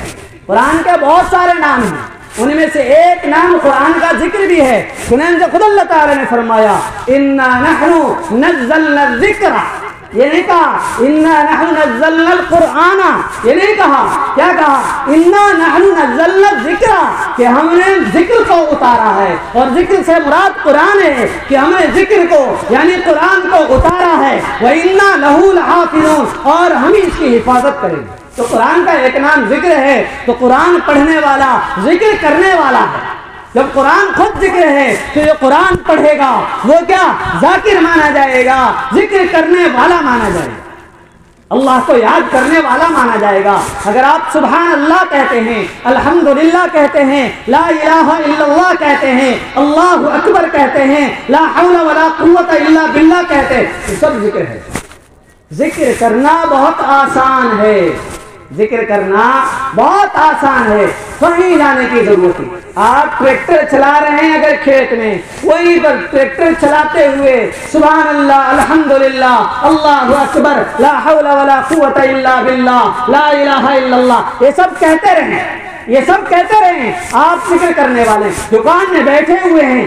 [SPEAKER 1] قرآن کے بہت سارے نام ہیں، ان میں سے ایک نام قرآن کا ذکر بھی ہے۔ چنانچہ خود اللہ تعالی نے فرمایا اِنَّا نَحْنُ نَزَّلْنَا الذِّكْرَ، یہ نہیں کہا اِنَّا نَحْنُ نَزَّلْنَا الْقُرْآنَ، یہ نہیں کہا، کیا کہا؟ اِنَّا نَحْنُ نَزَّلْنَا الذِّكْرَ، کہ ہم نے ذکر کو اتارا ہے، اور ذکر سے مراد قرآن ہے، کہ ہم نے ذکر کو یعنی قرآن کو اتارا ہے۔ وَإِنَّا لَهُ لَحَافِظُونَ، اور ہم اس کی حفاظت کریں گے۔ تو قرآن کا ایک نام ذکر ہے، تو قرآن پڑھنے والا ذکر کرنے والا ہے۔ جب قرآن خود ذکر ہے تو جو قرآن پڑھے گا وہ کیا؟ ذاکر مانا جائے گا، ذکر کرنے والا مانا جائے گا، اللہ کو یاد کرنے والا مانا جائے گا۔ اگر آپ سبحان اللہ کہتے ہیں، الحمدللہ کہتے ہیں، لا الہ الا اللہ کہتے ہیں، اللہ اکبر کہتے ہیں، لا حول ولا قوت الا باللہ کہتے ہیں، یہ سب ذکر ہے۔ ذکر کرنا بہت آسان ہے، ذکر کرنا بہت آسان ہے، وہیں جانے کی ضرورت ہے۔ آپ ٹریکٹر چلا رہے ہیں اگر کھیت میں، وہیں پر ٹریکٹر چلاتے ہوئے سبحان اللہ، الحمدللہ، اللہ اکبر، لا حول ولا قوت الا باللہ، لا الہ الا اللہ، یہ سب کہتے رہیں، یہ سب کہتے رہیں۔ آپ ذکر کرنے والے دکان میں بیٹھے ہوئے ہیں،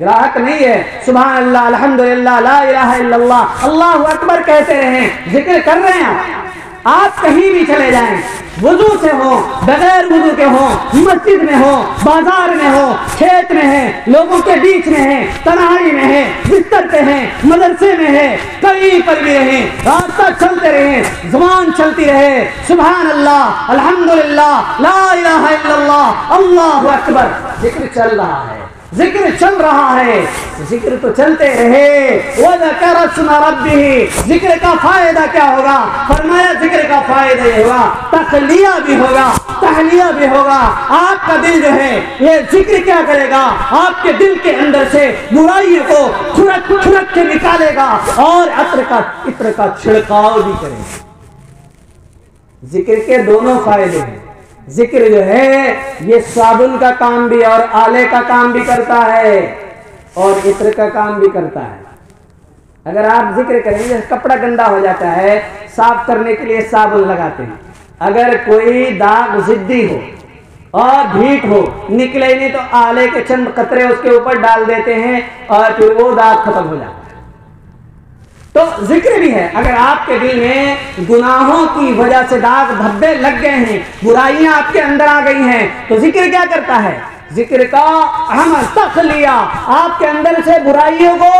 [SPEAKER 1] گراہک نہیں ہے، سبحان اللہ، الحمدللہ، لا الہ الا اللہ، اللہ اکبر کہتے رہیں، ذکر کر رہے ہیں۔ آپ کہیں بھی چلے جائیں، وضو سے ہو، بغیر وضو کے ہو، مسجد میں ہو، بازار میں ہو، کھیت میں ہے، لوگوں کے بیچ میں ہے، تنہائی میں ہے، بستر پہ ہیں، مدرسے میں ہے، کہیں پر بھی رہیں، راستہ چلتے رہیں، زبان چلتی رہے، سبحان اللہ، الحمدللہ، لا الہ الا اللہ، اللہ اکبر، ذکر چل رہا ہے، ذکر چل رہا ہے، ذکر تو چلتے رہے۔ وَذَكَرَ اسْمَ رَبِّهِ، ذکر کا فائدہ کیا ہوگا؟ فرمایا ذکر کا فائدہ یہ ہوگا، تخلیہ بھی ہوگا، تحلیہ بھی ہوگا۔ آپ کا دل جو ہے یہ ذکر کیا کرے گا؟ آپ کے دل کے اندر سے برائی کو کھرک کے نکالے گا، اور عطر کا چھڑکاؤ بھی کرے گا۔ ذکر کے دونوں فائدے ہیں۔ ذکر جو ہے یہ صابن کا کام بھی اور آلے کا کام بھی کرتا ہے، اور عطر کا کام بھی کرتا ہے۔ اگر آپ ذکر کریں گے، کپڑا گندا ہو جاتا ہے، صاف کرنے کے لیے صابن لگاتے ہیں، اگر کوئی داغ ضدی ہو اور بھیٹ ہو، نکلے نہیں تو آلے کے چند قطرے اس کے اوپر ڈال دیتے ہیں، اور پھر وہ داغ ختم ہو جاتا ہے۔ تو ذکر بھی ہے، اگر آپ کے دل میں گناہوں کی وجہ سے داغ دھبے لگ گئے ہیں، برائیاں آپ کے اندر آ گئی ہیں، تو ذکر کیا کرتا ہے؟ ذکر کا عمل تخلیہ، آپ کے اندر سے برائیوں کو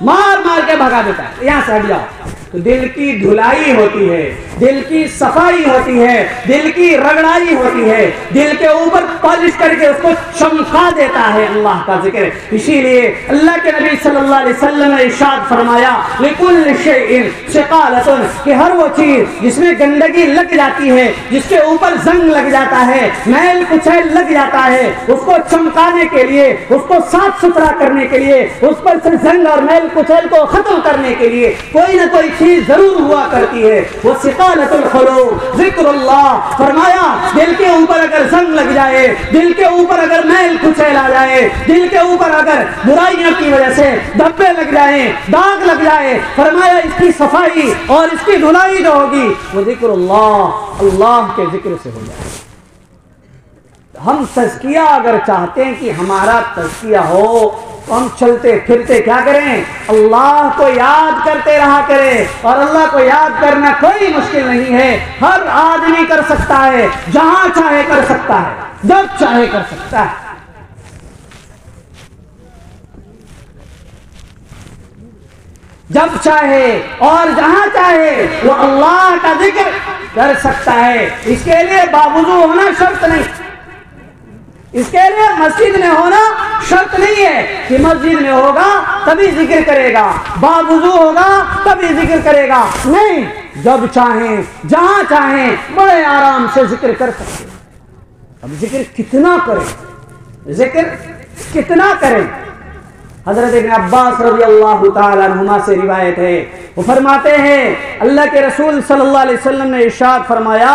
[SPEAKER 1] مار مار کے بھگا دیتا ہے، یہاں سے ہٹ جاؤ، تو دل کی دھلائی ہوتی ہے۔ دل کی صفائی ہوتی ہے، دل کی رگڑائی ہوتی ہے، دل کے اوپر پالش کر کے اس کو چمکا دیتا ہے اللہ کا ذکر۔ اسی لیے اللہ کے نبی صلی اللہ علیہ وسلم نے ارشاد فرمایا لِكُلِّ شَيْءٍ ثِقَالَةٌ، کہ ہر وہ چیز جس میں گندگی لگ جاتی ہے، جس کے اوپر زنگ لگ جاتا ہے، میل کچیل لگ جاتا ہے، اس کو چمکانے کے لیے، اس کو صاف ستھرا کرنے کے لیے، اس پر سے زنگ اور میل کچیل کو ختم کرنے کے لیے کوئی نہ کوئی چیز ضرور ہوا کرتی ہے، وہ ثقالۃ القلوب ذکر اللہ۔ فرمایا دل کے اوپر اگر زنگ لگ جائے، دل کے اوپر اگر میل کچیل آ جائے، دل کے اوپر اگر برائیوں کی وجہ سے دھبے لگ جائیں، داغ لگ جائے، فرمایا اس کی صفائی اور اس کی دھلائی جو ہوگی وہ ذکر اللہ، اللہ کے ذکر سے ہو جائے۔ ہم تزکیہ اگر چاہتے ہیں کہ ہمارا تزکیہ ہو تو ہم چلتے پھرتے کیا کریں؟ اللہ کو یاد کرتے رہا کریں، اور اللہ کو یاد کرنا کوئی مشکل نہیں ہے، ہر آدمی کر سکتا ہے، جہاں چاہے کر سکتا ہے، جب چاہے کر سکتا ہے۔ جب چاہے اور جہاں چاہے وہ اللہ کا ذکر کر سکتا ہے۔ اس کے لیے باوضو ہونا شرط نہیں، اس کے لیے مسجد میں ہونا شرط نہیں ہے کہ مسجد میں ہوگا تبھی ذکر کرے گا، باوضو ہوگا تبھی ذکر کرے گا، نہیں، جب چاہیں جہاں چاہیں بڑے آرام سے ذکر کر سکتے۔ اب ذکر کتنا کریں، ذکر کتنا کریں؟ حضرت ابن عباس رضی اللہ تعالیٰ عنہما سے روایت ہے، وہ فرماتے ہیں اللہ کے رسول صلی اللہ علیہ وسلم نے ارشاد فرمایا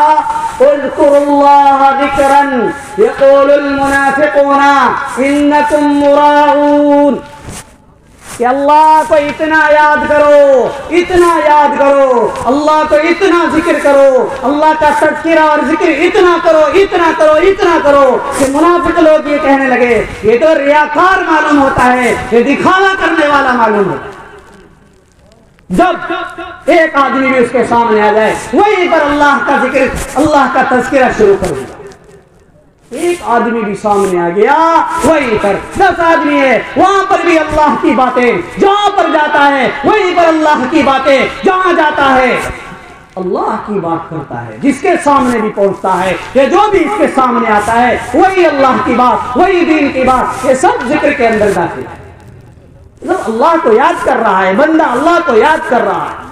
[SPEAKER 1] اذکروا اللہ ذکرا یقول المنافقون انکم مراؤون، کہ اللہ کو اتنا یاد کرو، اتنا یاد کرو، اللہ کو اتنا ذکر کرو، اللہ کا تذکرہ اور ذکر اتنا کرو، اتنا کرو، اتنا کرو کہ منافق لوگ یہ کہنے لگے یہ تو ریاکار معلوم ہوتا ہے، یہ دکھاوا کرنے والا معلوم ہوتا ہے۔ جب ایک آدمی بھی اس کے سامنے آ جائے وہیں پر اللہ کا ذکر، اللہ کا تذکرہ شروع کر دیا۔ ایک آدمی بھی سامنے آ گیا وہیں پر 10 آدمی ہے وہاں پر بھی اللہ کی باتیں، جہاں پر جاتا ہے وہیں پر اللہ کی باتیں، جہاں جاتا ہے اللہ کی بات کرتا ہے، جس کے سامنے بھی پہنچتا ہے یا جو بھی اس کے سامنے آتا ہے وہی اللہ کی بات، وہی دین کی بات، یہ سب ذکر کے اندر داخل ہے۔ اللہ کو یاد کر رہا ہے بندہ، اللہ کو یاد کر رہا ہے۔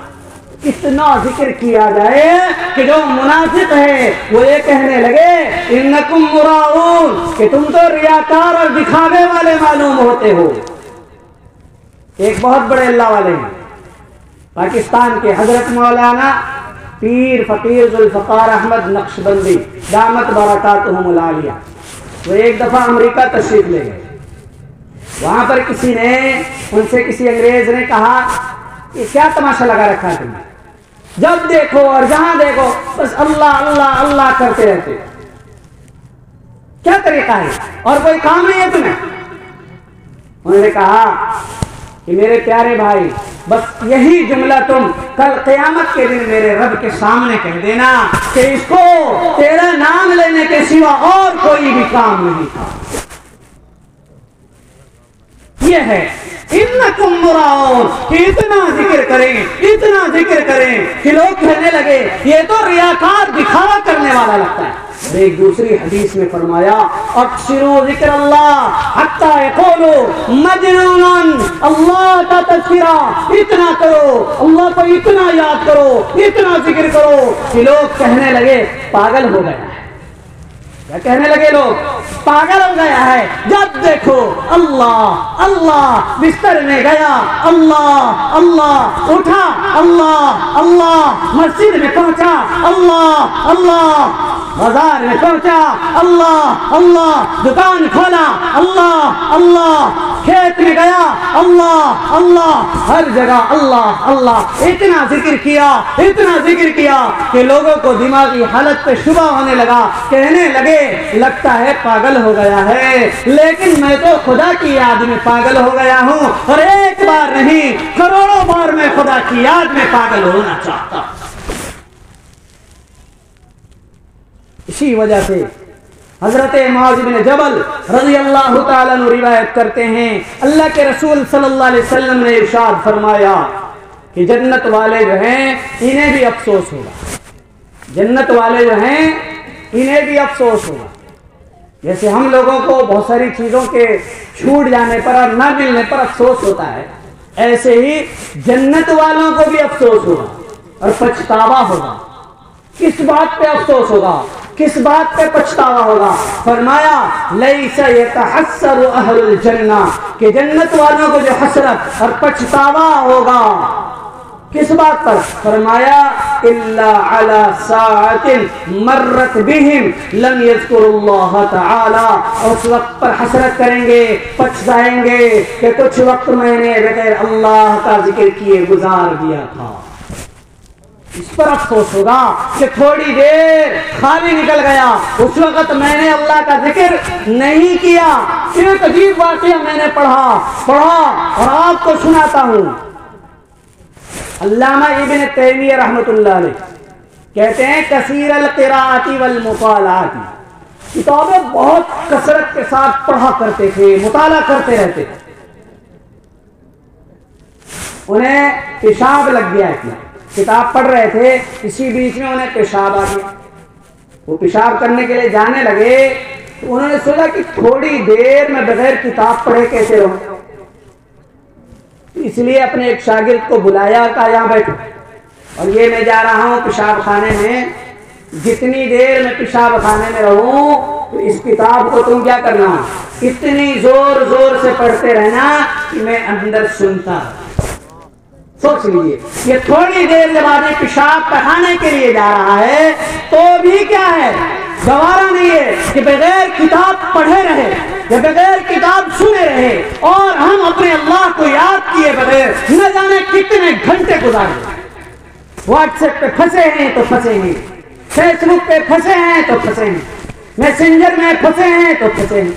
[SPEAKER 1] اتنا ذکر کیا جائے کہ جو منافق ہے وہ یہ کہنے لگے انکم مراؤون، کہ تم تو ریاکار اور دکھاوے والے معلوم ہوتے ہو۔ ایک بہت بڑے اللہ والے ہیں پاکستان کے، حضرت مولانا پیر فقیر ذوالفقار احمد نقشبندی دامت برکاتہم العالیہ، وہ ایک دفعہ امریکہ تشریف لے گئے۔ وہاں پر کسی نے ان سے، کسی انگریز نے کہا یہ کیا تماشا لگا رکھا ہے تم نے، جب دیکھو اور جہاں دیکھو بس اللہ اللہ اللہ کرتے رہتے، کیا طریقہ ہے اور کوئی کام نہیں ہے تمہیں؟ انہوں نے کہا کہ میرے پیارے بھائی بس یہی جملہ تم کل قیامت کے دن میرے رب کے سامنے کہہ دینا کہ اس کو تیرا نام لینے کے سوا اور کوئی بھی کام نہیں تھا۔ یہ ہے انکم مراؤون، کہ اتنا ذکر کریں، اتنا ذکر کریں کہ لوگ کہنے لگے یہ تو ریاکار دکھاوا کرنے والا لگتا ہے۔ ایک دوسری حدیث میں فرمایا اکثروا ذکر اللہ حتی یقولوا مجنون، اللہ کا تذکرہ اتنا کرو، اللہ کو اتنا یاد کرو، اتنا ذکر کرو کہ لوگ کہنے لگے پاگل ہو گیا ہے۔ کیا کہنے لگے لوگ؟ پاگل ہو گیا ہے، جب دیکھو اللہ اللہ، بستر میں گیا اللہ اللہ، اٹھا اللہ اللہ، مسجد میں پہنچا اللہ اللہ، بازار میں پہنچا اللہ اللہ، دکان کھولا اللہ اللہ، کھیت میں گیا اللہ اللہ، ہر جگہ اللہ اللہ، اتنا ذکر کیا، اتنا ذکر کیا کہ لوگوں کو دماغی حالت پہ شبہ ہونے لگا، کہنے لگے لگتا ہے پاگل ہو گیا ہے، لیکن میں تو خدا کی یاد میں پاگل ہو گیا ہوں، اور ایک بار نہیں کروڑوں بار میں خدا کی یاد میں پاگل ہونا چاہتا۔ اسی وجہ سے حضرت معاذ بن جبل رضی اللہ تعالیٰ عنہ روایت کرتے ہیں اللہ کے رسول صلی اللہ علیہ وسلم نے ارشاد فرمایا کہ جنت والے جو ہیں انہیں بھی افسوس ہوگا، جنت والے جو ہیں انہیں بھی افسوس ہوگا. جیسے ہم لوگوں کو بہت ساری چیزوں کے چھوٹ جانے پر اور نہ ملنے پر افسوس ہوتا ہے، ایسے ہی جنت والوں کو بھی افسوس ہوگا اور پچھتاوا ہوگا. کس بات پہ افسوس ہوگا، کس بات پہ پچھتاوا ہوگا؟ فرمایا لیس یتحسر اہل الجنہ، کہ جنت والوں کو جو حسرت اور پچھتاوا ہوگا کس بات پر؟ فرمایا الا علی ساعۃ مرت بہم لم یذکروا اللہ تعالی، اس وقت پر حسرت کریں گے، پچھتائیں گے کہ کچھ وقت میں نے بغیر اللہ کا ذکر کیے گزار دیا تھا. اس پر افسوس ہوگا کہ تھوڑی دیر خالی نکل گیا، اس وقت میں نے اللہ کا ذکر نہیں کیا. ایک عجیب واقعہ میں نے پڑھا اور آپ کو سناتا ہوں. علامہ ابن تیمیہ رحمۃ اللہ علیہ کہتے ہیں کثیر القراءۃ والمطالعۃ، کتابیں بہت کثرت کے ساتھ پڑھا کرتے تھے، مطالعہ کرتے رہتے تھے. انہیں پیشاب لگ گیا، کتاب پڑھ رہے تھے، اسی بیچ میں انہیں پیشاب آ گیا. وہ پیشاب کرنے کے لیے جانے لگے تو انہوں نے سوچا کہ تھوڑی دیر میں بغیر کتاب پڑھے کیسے رہوں. اس لیے اپنے ایک شاگرد کو بلایا، کہا یہاں بیٹھو اور یہ میں جا رہا ہوں پیشاب خانے میں، جتنی دیر میں پیشاب خانے میں رہوں تو اس کتاب کو تم کیا کرنا، اتنی زور زور سے پڑھتے رہنا کہ میں اندر سنتا. سوچ لیجیے، یہ تھوڑی دیر جب آدمی پیشاب پخانے کے لیے جا رہا ہے تو بھی کیا ہے، گوارا نہیں ہے کہ بغیر کتاب پڑھے رہے یا بغیر کتاب سنے رہے. اور ہم اپنے اللہ کو یاد کیے بغیر نہ جانے کتنے گھنٹے گزارے. واٹس ایپ پہ پھنسے ہیں تو پھنسے ہیں، فیس بک پہ پھنسے ہیں تو پھنسے ہیں، میسنجر میں پھنسے ہیں تو پھنسے ہیں،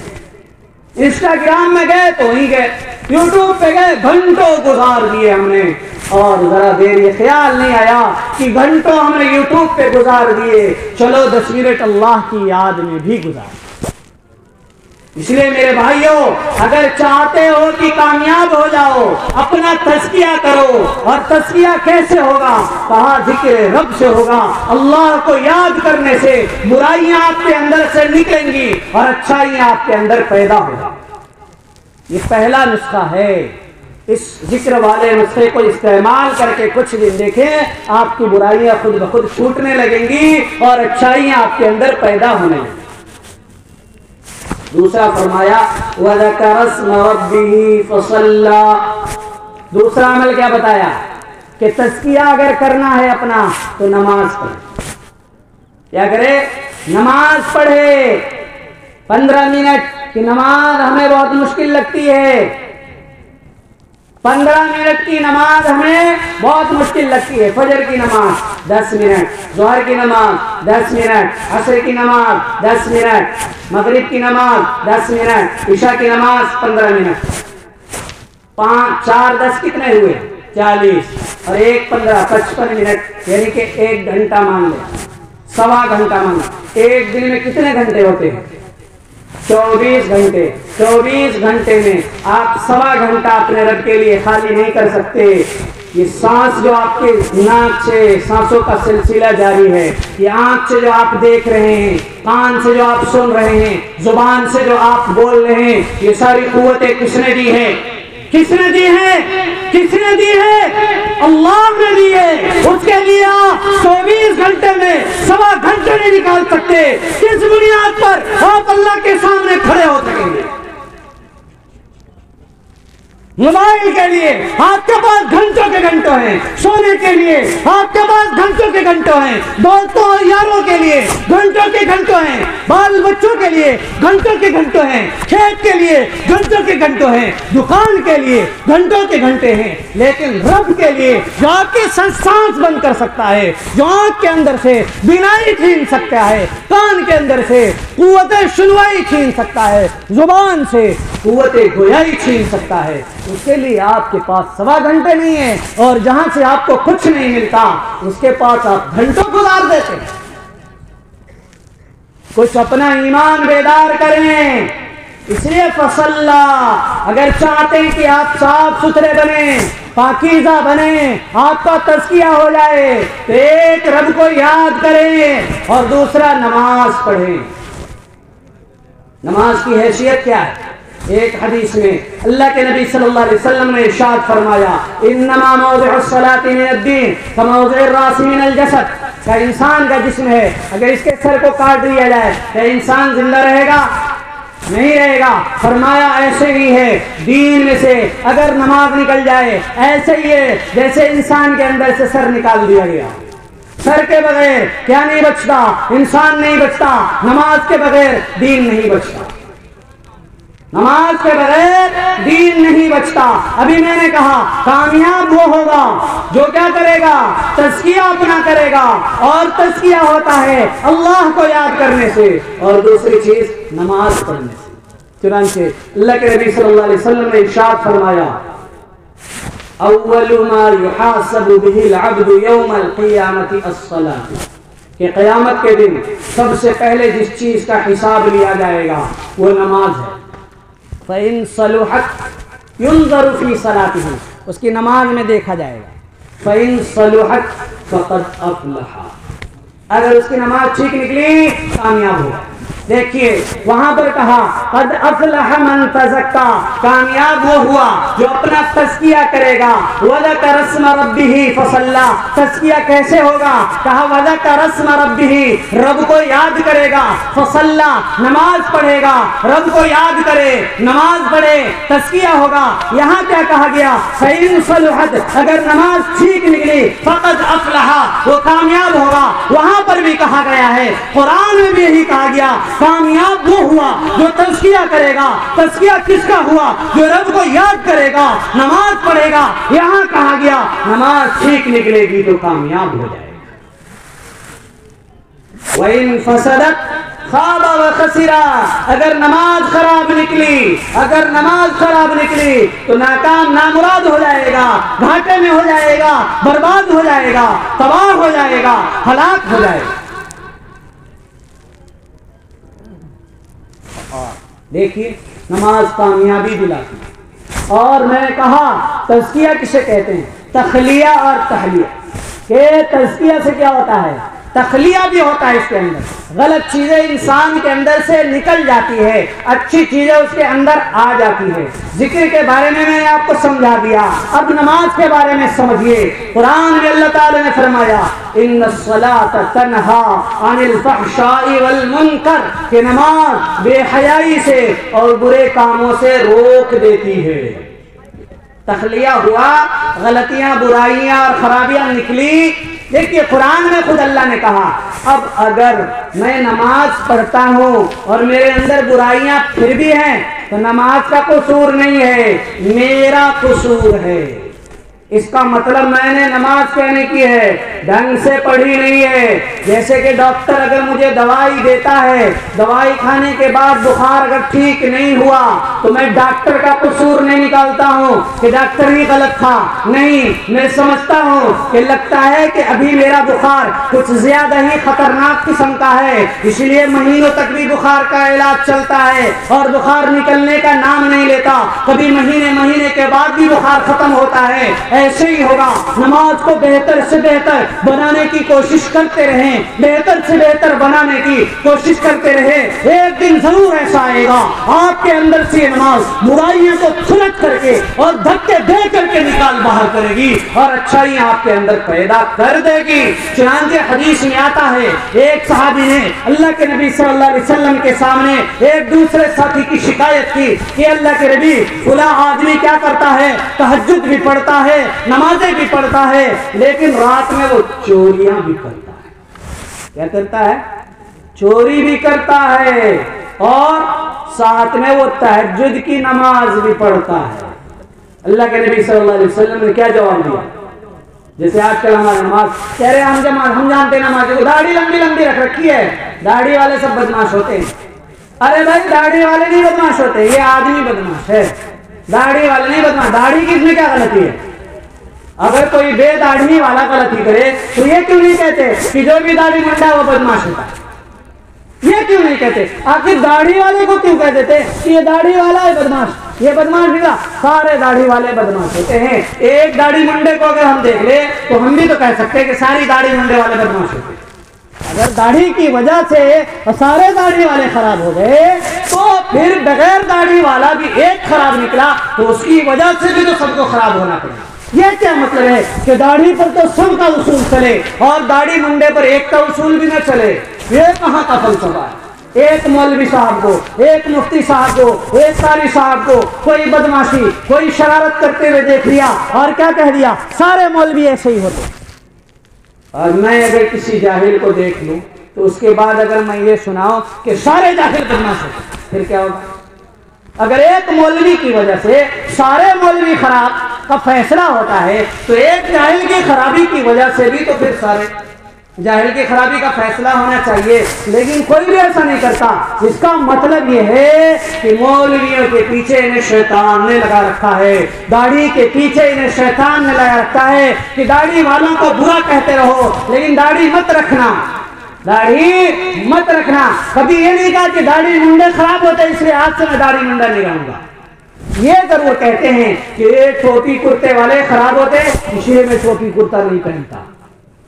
[SPEAKER 1] انسٹاگرام میں گئے تو وہیں گئے، یوٹیوب پہ گئے، گھنٹوں گزار دیے ہم نے. اور ذرا دیر یہ خیال نہیں آیا کہ گھنٹوں ہم نے یوٹیوب پہ گزار دیے، چلو 10 منٹ اللہ کی یاد میں بھی گزار. اس لیے میرے بھائیوں، اگر چاہتے ہو کہ کامیاب ہو جاؤ، اپنا تزکیہ کرو. اور تزکیہ کیسے ہوگا؟ کہا ذکر رب سے ہوگا، اللہ کو یاد کرنے سے. برائیاں آپ کے اندر سے نکلیں گی اور اچھائیاں آپ کے اندر پیدا ہوگا. یہ پہلا نسخہ ہے. اس ذکر والے نسخے کو استعمال کر کے کچھ دن دیکھیں، آپ کی برائیاں خود بخود چھوٹنے لگیں گی اور اچھائیاں آپ کے اندر پیدا ہونے لگیں. دوسرا فرمایا وَذَكَرَ اسْمَ رَبِّهِ فَصَلَّى، دوسرا عمل کیا بتایا کہ تزکیہ اگر کرنا ہے اپنا تو نماز پڑھے. کیا کرے؟ نماز پڑھے. 15 منٹ کی نماز ہمیں بہت مشکل لگتی ہے، 15 منٹ کی نماز ہمیں بہت مشکل لگتی ہے. فجر کی نماز 10 منٹ، ظہر کی نماز 10 منٹ، عصر کی نماز 10 منٹ، مغرب کی نماز 10 منٹ، عشاء کی نماز 15 منٹ. 5 4 10 کتنے ہوئے؟ 40 اور 1 15 55 منٹ، یعنی کہ 1 گھنٹہ مان لیں، سوا گھنٹہ مان لیں. ایک دن میں کتنے گھنٹے ہوتے ہیں؟ 24 گھنٹے. 24 گھنٹے میں آپ سوا گھنٹہ اپنے رب کے لیے خالی نہیں کر سکتے. یہ سانس جو آپ کے ناک سے سانسوں کا سلسلہ جاری ہے، یہ آنکھ سے جو آپ دیکھ رہے ہیں، کان سے جو آپ سن رہے ہیں، زبان سے جو آپ بول رہے ہیں، یہ ساری قوتیں کس نے دی ہے؟ کس نے دی ہے؟ کس نے دی ہے؟ اللہ نے دی ہے. اس کے لیے 24 گھنٹے میں سوا گھنٹے نہیں نکال سکتے. کس بنیاد پر آپ اللہ کے سامنے کھڑے ہو سکیں گے؟ موبائل کے لیے آپ کے پاس گھنٹوں کے گھنٹوں ہیں، سونے کے لیے آپ کے پاس گھنٹوں کے گھنٹوں ہیں، دوستوں اور یاروں کے لیے گھنٹوں کے گھنٹوں ہیں، بال بچوں کے لیے گھنٹوں کے گھنٹوں ہیں، کھیت کے لیے گھنٹوں کے گھنٹوں ہیں، دکان کے لیے گھنٹوں کے گھنٹے ہیں. لیکن رب کے لیے جو آپ کی سانس بند کر سکتا ہے، جو آنکھ کے اندر سے بینائی چھین سکتا ہے، کان کے اندر سے قوت سنوائی چھین سکتا ہے، زبان سے قوت گویائی چھین سکتا ہے، اس کے لیے آپ کے پاس سوا گھنٹے نہیں ہیں. اور جہاں سے آپ کو کچھ نہیں ملتا اس کے پاس آپ گھنٹوں گزار دیتے ہیں. کچھ اپنا ایمان بیدار کریں. اس لیے فصلہ، اگر چاہتے ہیں کہ آپ صاف ستھرے بنیں، پاکیزہ بنے، آپ کا تزکیہ ہو جائے تو ایک رب کو یاد کریں اور دوسرا نماز پڑھیں۔ نماز کی حیثیت کیا ہے؟ ایک حدیث میں اللہ کے نبی صلی اللہ علیہ وسلم نے ارشاد فرمایا انما موضع الصلاۃ من الدین کموضع الراس من الجسد، کہ انسان کا جسم ہے، اگر اس کے سر کو کاٹ دیا جائے تو انسان زندہ رہے گا؟ نہیں رہے گا۔ فرمایا ایسے ہی ہے دین میں سے اگر نماز نکل جائے ایسے ہی ہے جیسے انسان کے اندر سے سر نکال دیا گیا۔ سر کے بغیر کیا نہیں بچتا؟ انسان نہیں بچتا۔ نماز کے بغیر دین نہیں بچتا، نماز کے بغیر دین نہیں بچتا۔ ابھی میں نے کہا کامیاب وہ ہوگا جو کیا کرے گا؟ تزکیہ اپنا کرے گا، اور تزکیہ ہوتا ہے اللہ کو یاد کرنے سے اور دوسری چیز نماز پڑھنے سے۔ چنانچہ اللہ کے نبی صلی اللہ علیہ وسلم نے ارشاد فرمایا اول ما يحاسب به العبد يوم القیامة الصلاة، کہ قیامت کے دن سب سے پہلے جس چیز کا حساب لیا جائے گا وہ نماز ہے۔ فَإِن صَلُحَتْ يُنظَرُ فِي صَلَاتِهِ، اس کی نماز میں دیکھا جائے گا۔ فَإِن صَلُحَتْ فَقَدْ أَفْلَحَ، اگر اس کی نماز ٹھیک نکلی کامیاب ہوا۔ دیکھیے وہاں پر کہا قد افلح من تزکا، کامیاب وہ ہوا جو اپنا تزکیہ کرے گا۔ وذکر اسم ربہ فصلی، تزکیہ کیسے ہوگا؟ کہا وذکر اسم ربہ، رب کو یاد کرے گا، فصلی نماز پڑھے گا، رب کو یاد کرے نماز پڑھے تزکیہ ہوگا۔ یہاں کیا کہا گیا؟ فإن صلحت، اگر نماز ٹھیک نکلی فقد افلح، وہ کامیاب ہوگا۔ وہاں پر بھی کہا گیا ہے، قرآن میں بھی یہی کہا گیا کامیاب وہ ہوا جو تزکیہ کرے گا۔ تزکیہ کس کا ہوا؟ جو رب کو یاد کرے گا، نماز پڑھے گا۔ یہاں کہا گیا نماز ٹھیک نکلے گی تو کامیاب ہو جائے گا۔ وَإِن فَسَدَتْ خَابَ وَخَسِرَ، اگر نماز خراب نکلی، اگر نماز خراب نکلی تو ناکام نامراد ہو جائے گا، گھاٹے میں ہو جائے گا، برباد ہو جائے گا، تباہ ہو جائے گا، ہلاک ہو جائے گا۔ دیکھیے نماز کامیابی دلاتی ہے۔ اور میں نے کہا تزکیہ کسے کہتے ہیں؟ تخلیہ اور تحلیہ، کہ تزکیہ سے کیا ہوتا ہے؟ تخلیہ بھی ہوتا ہے، اس کے اندر غلط چیزیں انسان کے اندر سے نکل جاتی ہے، اچھی چیزیں اس کے اندر آ جاتی ہے۔ ذکر کے بارے میں نے آپ کو سمجھا دیا، اب نماز کے بارے میں سمجھیے۔ قرآن میں اللہ تعالی نے فرمایا ان الصلاۃ تنہا عن الفحشاء والمنکر، کہ نماز بے حیائی سے اور برے کاموں سے روک دیتی ہے۔ تخلیہ ہوا، غلطیاں برائیاں اور خرابیاں نکلی۔ دیکھیے قرآن میں خود اللہ نے کہا اب اگر میں نماز پڑھتا ہوں اور میرے اندر برائیاں پھر بھی ہیں تو نماز کا قصور نہیں ہے، میرا قصور ہے۔ اس کا مطلب میں نے نماز کہنے کی ہے، ڈھنگ سے پڑھی نہیں ہے۔ جیسے کہ ڈاکٹر اگر مجھے دوائی دیتا ہے، دوائی کھانے کے بعد بخار اگر ٹھیک نہیں ہوا تو میں ڈاکٹر کا قصور نہیں نکالتا ہوں کہ ڈاکٹر ہی غلط تھا، نہیں، میں سمجھتا ہوں کہ لگتا ہے کہ ابھی میرا بخار کچھ زیادہ ہی خطرناک قسم کا ہے، اس لیے مہینوں تک بھی بخار کا علاج چلتا ہے اور بخار نکلنے کا نام نہیں لیتا، کبھی مہینے کے بعد بھی بخار ختم ہوتا ہے۔ ایسے ہی ہوگا، نماز کو بہتر سے بہتر بنانے کی کوشش کرتے رہیں، بہتر سے بہتر بنانے کی کوشش کرتے رہیں۔ ایک دن ضرور ایسا آئے گا آپ کے اندر سے نماز برائیوں کو سلٹ کر کے اور دھکے دے کر کے نکال باہر کرے گی اور اچھائیاں آپ کے اندر پیدا کر دے گی۔ چنانچہ حدیث میں آتا ہے ایک صحابی نے اللہ کے نبی صلی اللہ علیہ وسلم کے سامنے ایک دوسرے ساتھی کی شکایت کی کہ اللہ کے نبی فلاں آدمی کیا کرتا ہے، تہجد بھی پڑھتا ہے، نمازیں بھی پڑھتا ہے، لیکن رات میں وہ چوریاں بھی کرتا ہے۔ کیا کرتا ہے؟ چوری بھی کرتا ہے اور ساتھ میں وہ تہجد کی نماز بھی پڑھتا ہے۔ اللہ کے نبی صلی اللہ علیہ وسلم نے کیا جواب دیا؟ جیسے آج کل ہماری نماز کہہ رہے ہم جانتے ہیں نماز کو داڑھی لمبی لمبی رکھ رکھی ہے، داڑھی والے سب بدماش ہوتے ہیں۔ ارے بھائی داڑھی والے نہیں بدماش ہوتے، یہ آدمی بدماش ہے، داڑھی والے نہیں بدماش۔ داڑھی کی اس میں کیا غلطی ہے؟ اگر کوئی بے داڑھی والا غلطی کرے تو یہ کیوں نہیں کہتے کہ جو بھی داڑھی منڈا ہے وہ بدماش ہوتا ہے؟ یہ کیوں نہیں کہتے؟ آخر داڑھی والے کو کیوں کہہ دیتے کہ یہ داڑھی والا ہے بدماش؟ یہ بدماش نکلا، سارے داڑھی والے بدماش ہوتے ہیں۔ ایک داڑھی منڈے کو اگر ہم دیکھ لیں تو ہم بھی تو کہہ سکتے ہیں کہ ساری داڑھی منڈے والے بدماش ہوتے ہیں۔ اگر داڑھی کی وجہ سے سارے داڑھی والے خراب ہو گئے تو پھر بغیر داڑھی والا بھی ایک خراب نکلا تو اس کی وجہ سے بھی تو سب کو خراب ہونا پڑا۔ یہ کیا مطلب ہے کہ داڑھی پر تو سب کا اصول چلے اور داڑھی منڈے پر ایک کا اصول بھی نہ چلے؟ یہ کہاں کا فلسفہ ہے؟ ایک مولوی صاحب کو، ایک مفتی صاحب کو، ایک قاری صاحب کو کوئی بدماشی، کوئی شرارت کرتے ہوئے دیکھ لیا اور کیا کہہ دیا؟ سارے مولوی ایسے ہی ہوتے۔ اور میں اگر کسی جاہل کو دیکھ لوں تو اس کے بعد اگر میں یہ سناؤں کہ سارے جاہل بدماش ہوتے، پھر کیا ہوگا؟ اگر ایک مولوی کی وجہ سے سارے مولوی خراب کا فیصلہ ہوتا ہے تو ایک جاہل کی خرابی کی وجہ سے بھی تو پھر سارے جاہل کی خرابی کا فیصلہ ہونا چاہیے، لیکن کوئی بھی ایسا نہیں کرتا۔ اس کا مطلب یہ ہے کہ مولویوں کے پیچھے انہیں شیطان نے لگا رکھا ہے، داڑھی کے پیچھے انہیں شیطان نے لگا رکھا ہے کہ داڑھی والوں کو برا کہتے رہو لیکن داڑھی مت رکھنا، داڑھی مت رکھنا۔ کبھی یہ نہیں کہا کہ داڑھی منڈے خراب ہوتے اس لیے آج سے میں داڑھی منڈا نہیں رہوں گا۔ یہ ضرور کہتے ہیں کہ ٹوپی کرتے والے خراب ہوتے اس لیے میں ٹوپی کرتا نہیں پہنتا،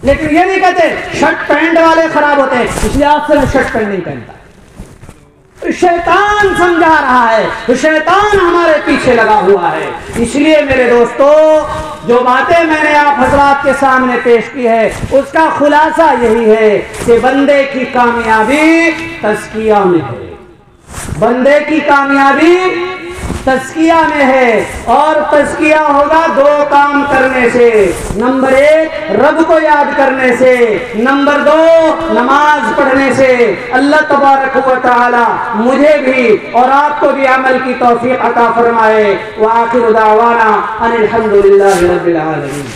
[SPEAKER 1] لیکن یہ نہیں کہتے شرٹ پینٹ والے خراب ہوتے ہیں اس لیے آپ سے میں شرٹ پینٹ نہیں پہنتا۔ شیطان سمجھا رہا ہے، تو شیطان ہمارے پیچھے لگا ہوا ہے۔ اس لیے میرے دوستو جو باتیں میں نے آپ حضرات کے سامنے پیش کی ہے اس کا خلاصہ یہی ہے کہ بندے کی کامیابی تزکیہ میں ہے، بندے کی کامیابی تزکیہ میں ہے، اور تزکیہ ہوگا دو کام کرنے سے، نمبر ایک رب کو یاد کرنے سے، نمبر دو نماز پڑھنے سے۔ اللہ تبارک و تعالی مجھے بھی اور آپ کو بھی عمل کی توفیق عطا فرمائے۔ وآخر دعوانا ان الحمد للہ رب العالمین۔